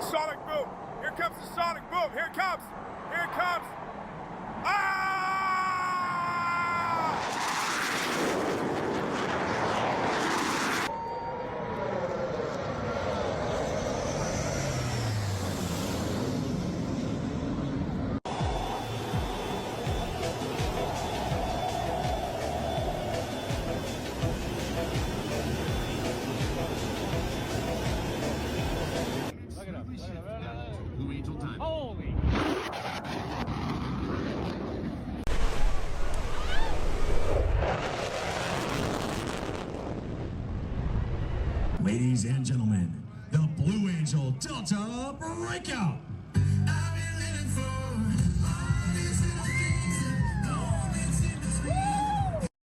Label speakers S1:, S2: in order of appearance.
S1: Sonic boom. Here comes the sonic boom. Here it comes. Here it comes. Ah!
S2: Look it up. Blue Angel time.
S3: Holy!
S4: Ladies and gentlemen, the Blue Angel Delta Breakout.